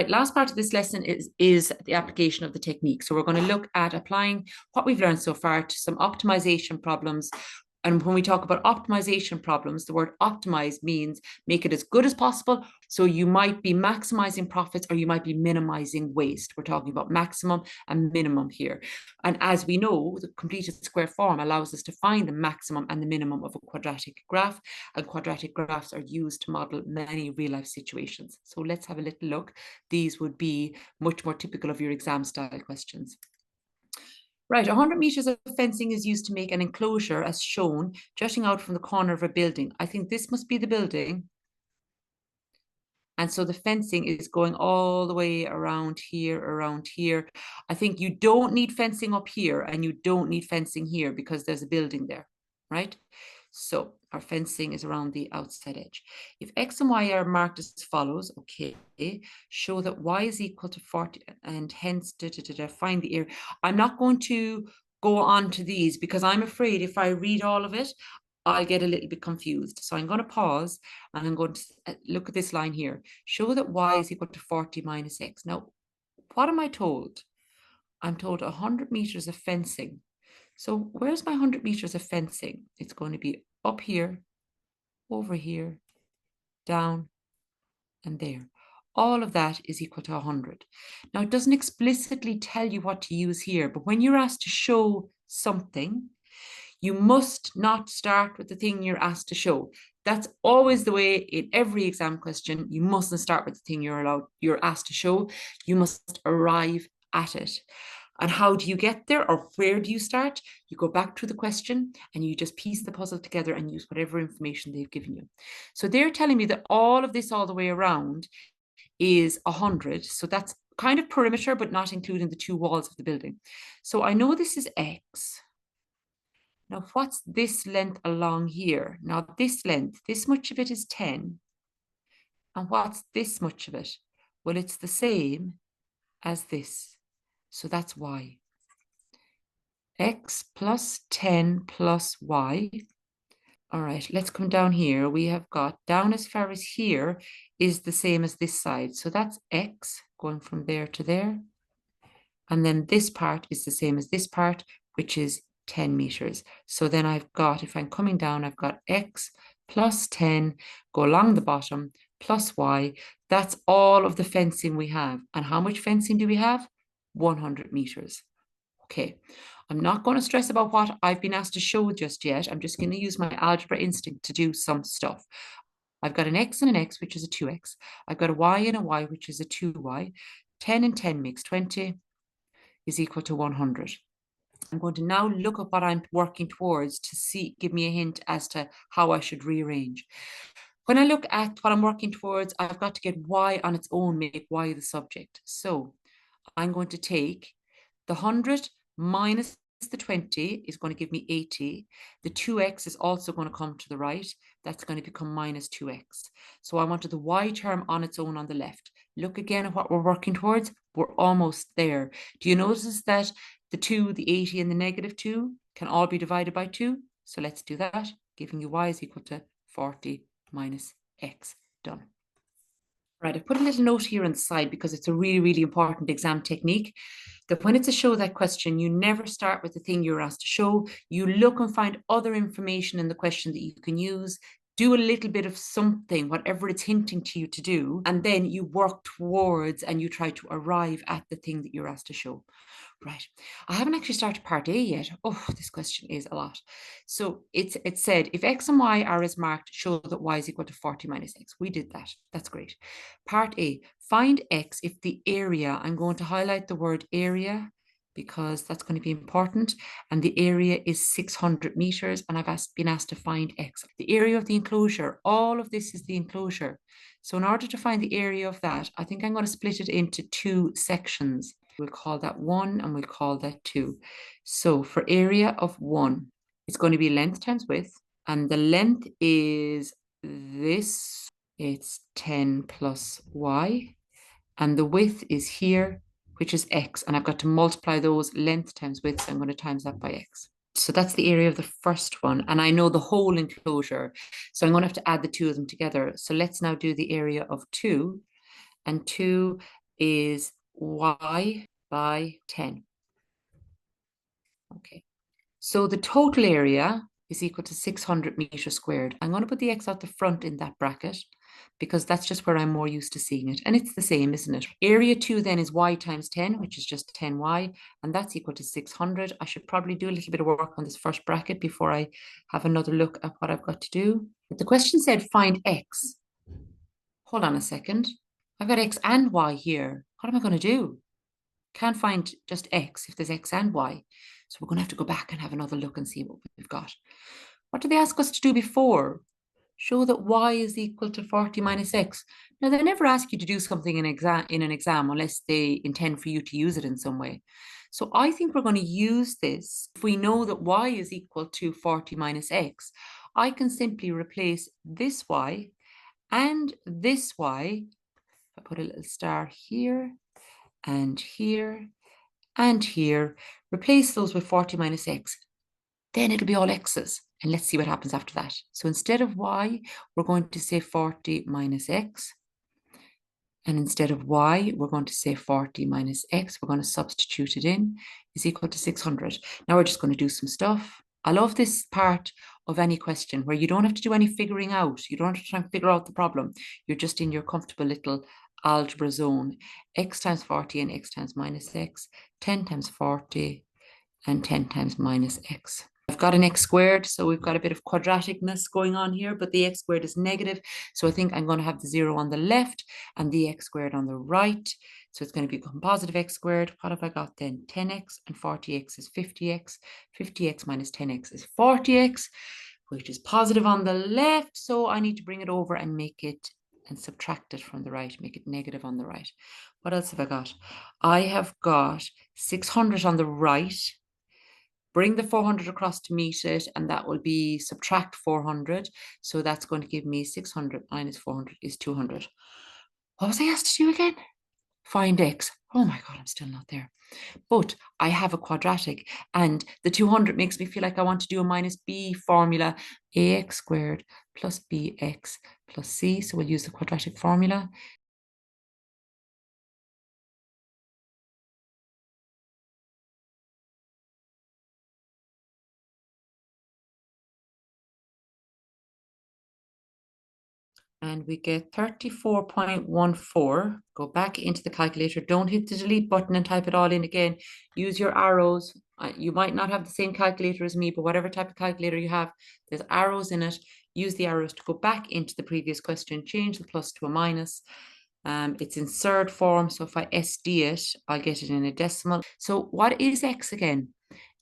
Last part of this lesson is the application of the technique. So we're going to look at applying what we've learned so far to some optimization problems. And when we talk about optimization problems, the word optimize means make it as good as possible. So you might be maximizing profits or you might be minimizing waste. We're talking about maximum and minimum here. And as we know, the completed square form allows us to find the maximum and the minimum of a quadratic graph. And quadratic graphs are used to model many real life situations. So let's have a little look. These would be much more typical of your exam style questions. Right, 100 meters of fencing is used to make an enclosure as shown, jutting out from the corner of a building. I think this must be the building. And so the fencing is going all the way around here, around here. I think you don't need fencing up here and you don't need fencing here because there's a building there, right? So our fencing is around the outside edge. If X and Y are marked as follows, okay, show that Y is equal to 40 and hence find the area. I'm not going to go on to these because I'm afraid if I read all of it, I'll get a little bit confused. So I'm going to pause and I'm going to look at this line here. Show that Y is equal to 40 minus X. Now, what am I told? I'm told 100 meters of fencing. So where's my 100 meters of fencing? It's going to be up here, over here, down, and there. All of that is equal to 100. Now, it doesn't explicitly tell you what to use here, but when you're asked to show something, you must not start with the thing you're asked to show. That's always the way in every exam question. You mustn't start with the thing you're asked to show. You must arrive at it. And how do you get there, or where do you start? You go back to the question and you just piece the puzzle together and use whatever information they've given you. So they're telling me that all of this all the way around is 100. So that's kind of perimeter, but not including the two walls of the building. So I know this is X. Now, what's this length along here? Now, this length, this much of it is 10. And what's this much of it? Well, it's the same as this. So that's Y. X plus 10 plus Y. All right, let's come down here. We have got down as far as here is the same as this side. So that's X going from there to there. And then this part is the same as this part, which is 10 meters. So then I've got, if I'm coming down, I've got X plus 10, go along the bottom, plus Y. That's all of the fencing we have. And how much fencing do we have? 100 meters. Okay, I'm not going to stress about what I've been asked to show just yet. I'm just going to use my algebra instinct to do some stuff. I've got an X and an X, which is a 2X. I've got a Y and a Y, which is a 2Y. 10 and 10 makes 20 is equal to 100. I'm going to now look at what I'm working towards to give me a hint as to how I should rearrange. When I look at what I'm working towards, I've got to get Y on its own, make Y the subject. So I'm going to take the 100 minus the 20 is going to give me 80. The 2x is also going to come to the right. That's going to become minus 2x. So I wanted the Y term on its own on the left. Look again at what we're working towards. We're almost there. Do you notice that the 2, the 80, and the negative 2 can all be divided by 2? So let's do that, giving you Y is equal to 40 minus X. Done. Right, I put a little note here on the side because it's a really, really important exam technique that when it's a show that question, you never start with the thing you're asked to show. You look and find other information in the question that you can use, do a little bit of something, whatever it's hinting to you to do, and then you work towards and you try to arrive at the thing that you're asked to show. Right. I haven't actually started part A yet. Oh, this question is a lot. So it said, if X and Y are as marked, show that Y is equal to 40 minus X. We did that. That's great. Part A, find X if the area, I'm going to highlight the word area because that's going to be important. And the area is 600 meters. And I've been asked to find X. The area of the enclosure, all of this is the enclosure. So in order to find the area of that, I think I'm going to split it into two sections. We'll call that 1 and we'll call that 2. So for area of 1, it's going to be length times width. And the length is this. It's 10 plus Y. And the width is here, which is X. And I've got to multiply those length times width. So I'm going to times that by X. So that's the area of the first one. And I know the whole enclosure. So I'm going to have to add the two of them together. So let's now do the area of 2. And 2 is y by 10. Okay, so the total area is equal to 600 meters squared. I'm going to put the x out the front in that bracket because that's just where I'm more used to seeing it. And it's the same, isn't it? Area 2 then is y times 10, which is just 10y, and that's equal to 600. I should probably do a little bit of work on this first bracket before I have another look at what I've got to do. But the question said find x. Hold on a second. I've got x and y here. What am I going to do? Can't find just x if there's x and y. So we're going to have to go back and have another look and see what we've got. What did they ask us to do before? Show that y is equal to 40 minus x. Now, they never ask you to do something in an exam unless they intend for you to use it in some way. So I think we're going to use this. If we know that y is equal to 40 minus x, I can simply replace this y and this y. I put a little star here and here and here, replace those with 40 minus x, then it'll be all x's. And let's see what happens after that. So instead of y, we're going to say 40 minus x. And instead of y, we're going to say 40 minus x. We're going to substitute it in, is equal to 600. Now we're just going to do some stuff. I love this part of any question where you don't have to do any figuring out. You don't have to try and figure out the problem. You're just in your comfortable little algebra zone. X times 40 and x times minus x, 10 times 40 and 10 times minus x. I've got an x squared, so we've got a bit of quadraticness going on here, but the x squared is negative. So I think I'm going to have the 0 on the left and the x squared on the right. So it's going to become positive x squared. What have I got then? 10x and 40x is 50x. 50x minus 10x is 40x, which is positive on the left. So I need to bring it over and make it and subtract it from the right, make it negative on the right. What else have I got? I have got 600 on the right. Bring the 400 across to meet it, and that will be subtract 400. So that's going to give me 600 minus 400 is 200. What was I asked to do again? Find x. Oh my God, I'm still not there. But I have a quadratic, and the 200 makes me feel like I want to do a minus b formula, ax squared plus bx plus c. So we'll use the quadratic formula. And we get 34.14. Go back into the calculator. Don't hit the delete button and type it all in again. Use your arrows. You might not have the same calculator as me, but whatever type of calculator you have, there's arrows in it. Use the arrows to go back into the previous question. Change the plus to a minus. It's in third form, so if I SD it, I'll get it in a decimal. So what is x again?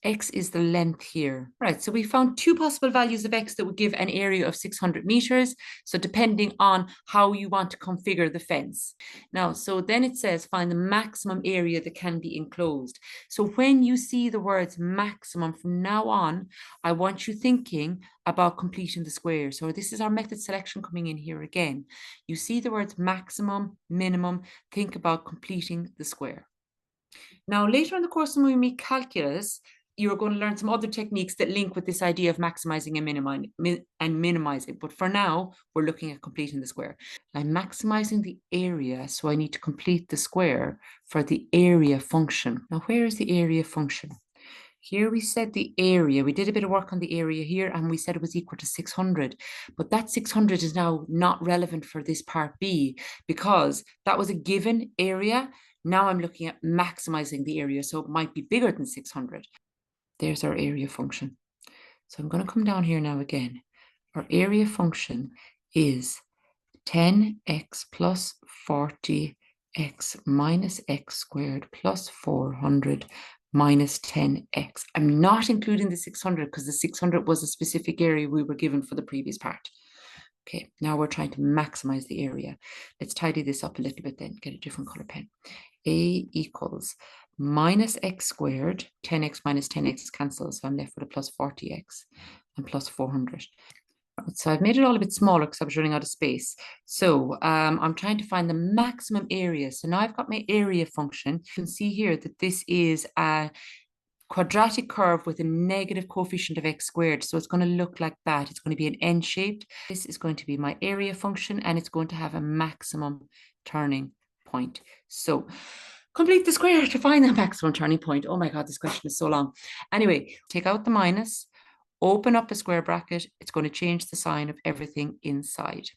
X is the length here. Right, so we found two possible values of x that would give an area of 600 meters. So depending on how you want to configure the fence. Now, so then it says find the maximum area that can be enclosed. So when you see the words maximum from now on, I want you thinking about completing the square. So this is our method selection coming in here again. You see the words maximum, minimum, think about completing the square. Now, later in the course when we meet calculus, you're going to learn some other techniques that link with this idea of maximizing and minimizing. But for now, we're looking at completing the square. I'm maximizing the area, so I need to complete the square for the area function. Now, where is the area function? Here we said the area, we did a bit of work on the area here and we said it was equal to 600, but that 600 is now not relevant for this part B because that was a given area. Now I'm looking at maximizing the area, so it might be bigger than 600. There's our area function. So I'm going to come down here now again. Our area function is 10x plus 40x minus x squared plus 400 minus 10x. I'm not including the 600 because the 600 was a specific area we were given for the previous part. Okay, now we're trying to maximize the area. Let's tidy this up a little bit then, get a different color pen. A equals minus x squared, 10x minus 10x cancels, so I'm left with a plus 40x and plus 400. So I've made it all a bit smaller because I was running out of space. So I'm trying to find the maximum area. So now I've got my area function. You can see here that this is a quadratic curve with a negative coefficient of x squared. So it's going to look like that. It's going to be an N-shaped. This is going to be my area function, and it's going to have a maximum turning point. So complete the square to find the maximum turning point. Oh my God, this question is so long. Anyway, take out the minus, open up a square bracket. It's going to change the sign of everything inside.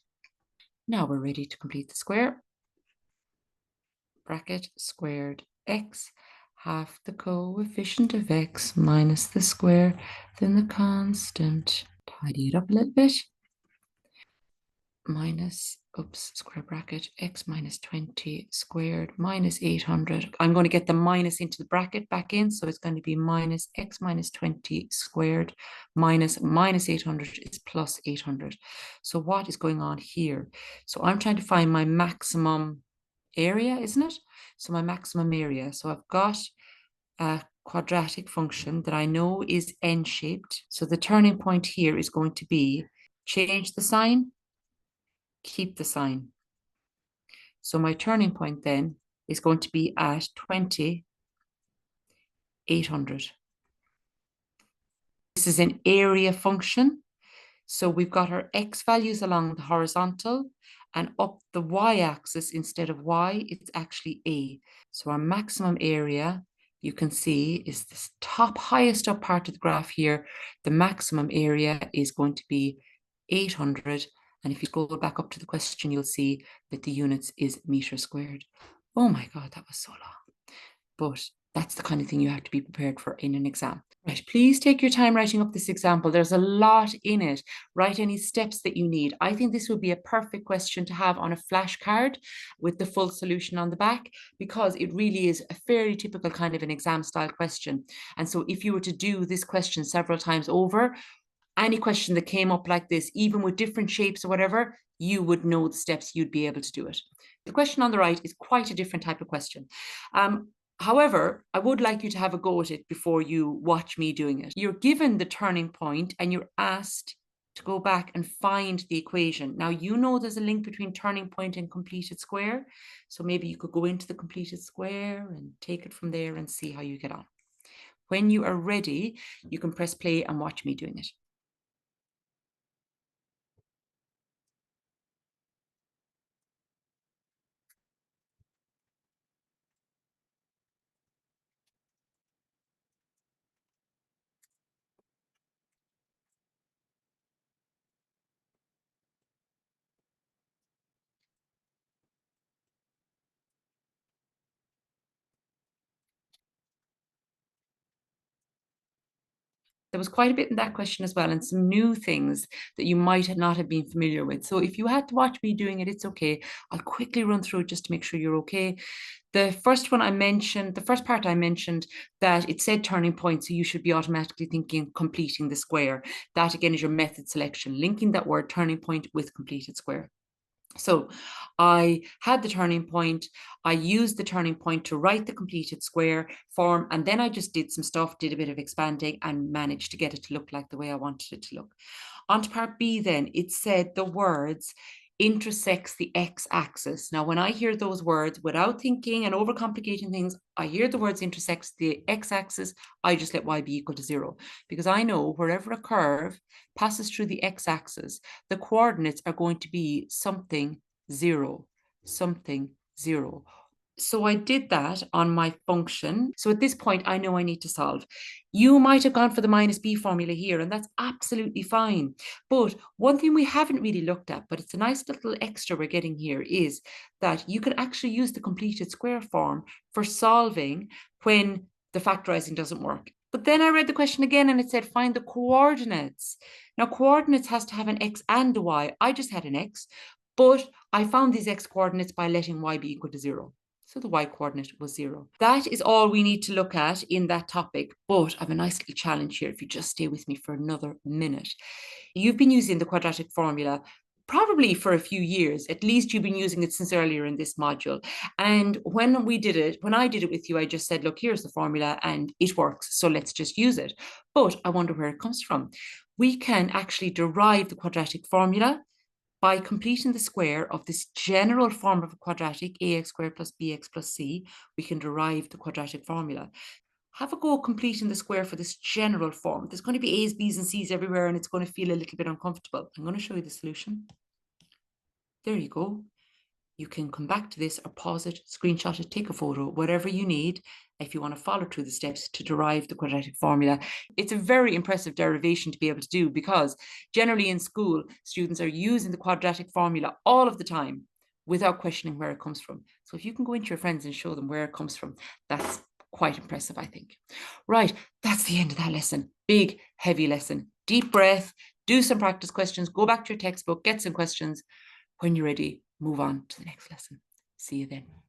Now we're ready to complete the square. Bracket squared x, half the coefficient of x minus the square, then the constant. Tidy it up a little bit. Minus, oops, square bracket, x minus 20 squared minus 800. I'm going to get the minus into the bracket back in, so it's going to be minus x minus 20 squared minus 800 is plus 800. So what is going on here? So I'm trying to find my maximum area, isn't it? So my maximum area. So I've got a quadratic function that I know is n-shaped. So the turning point here is going to be change the sign, keep the sign. So my turning point then is going to be at 20, 800. This is an area function. So we've got our x values along the horizontal, and up the y-axis instead of y, it's actually a. So our maximum area, you can see, is this top highest up part of the graph here. The maximum area is going to be 800. And if you go back up to the question, you'll see that the units is meter squared. Oh my God, that was so long. But that's the kind of thing you have to be prepared for in an exam. Right, please take your time writing up this example. There's a lot in it. Write any steps that you need. I think this would be a perfect question to have on a flashcard with the full solution on the back, because it really is a fairly typical kind of an exam style question. And so if you were to do this question several times over, any question that came up like this, even with different shapes or whatever, you would know the steps, you'd be able to do it. The question on the right is quite a different type of question. However, I would like you to have a go at it before you watch me doing it. You're given the turning point and you're asked to go back and find the equation. Now, you know there's a link between turning point and completed square. So maybe you could go into the completed square and take it from there and see how you get on. When you are ready, you can press play and watch me doing it. There was quite a bit in that question as well, and some new things that you might not have been familiar with. So if you had to watch me doing it, it's okay. I'll quickly run through it just to make sure you're okay. The first one I mentioned, the first part I mentioned, that it said turning point, so you should be automatically thinking completing the square. That again is your method selection, linking that word turning point with completed square. So I had the turning point. I used the turning point to write the completed square form. And then I just did some stuff, did a bit of expanding and managed to get it to look like the way I wanted it to look. On to part B then, it said the words intersects the x-axis. Now, when I hear those words, without thinking and overcomplicating things, I hear the words intersects the x-axis, I just let y be equal to 0. Because I know wherever a curve passes through the x-axis, the coordinates are going to be something 0, something 0. So I did that on my function. So at this point, I know I need to solve. You might have gone for the minus b formula here, and that's absolutely fine. But one thing we haven't really looked at, but it's a nice little extra we're getting here, is that you can actually use the completed square form for solving when the factorizing doesn't work. But then I read the question again and it said find the coordinates. Now, coordinates has to have an x and a y. I just had an x, but I found these x coordinates by letting y be equal to 0. So the y coordinate was 0. That is all we need to look at in that topic. But I have a nice little challenge here if you just stay with me for another minute. You've been using the quadratic formula probably for a few years. At least you've been using it since earlier in this module. And when I did it with you, I just said, look, here's the formula and it works. So let's just use it. But I wonder where it comes from. We can actually derive the quadratic formula by completing the square of this general form of a quadratic, ax squared plus bx plus c. We can derive the quadratic formula. Have a go completing the square for this general form. There's going to be a's, b's, and c's everywhere, and it's going to feel a little bit uncomfortable. I'm going to show you the solution. There you go. You can come back to this or pause it, screenshot it, take a photo, whatever you need if you want to follow through the steps to derive the quadratic formula. It's a very impressive derivation to be able to do because generally in school, students are using the quadratic formula all of the time without questioning where it comes from. So if you can go into your friends and show them where it comes from, that's quite impressive, I think. Right, that's the end of that lesson. Big, heavy lesson. Deep breath, do some practice questions, go back to your textbook, get some questions. When you're ready, move on to the next lesson. See you then.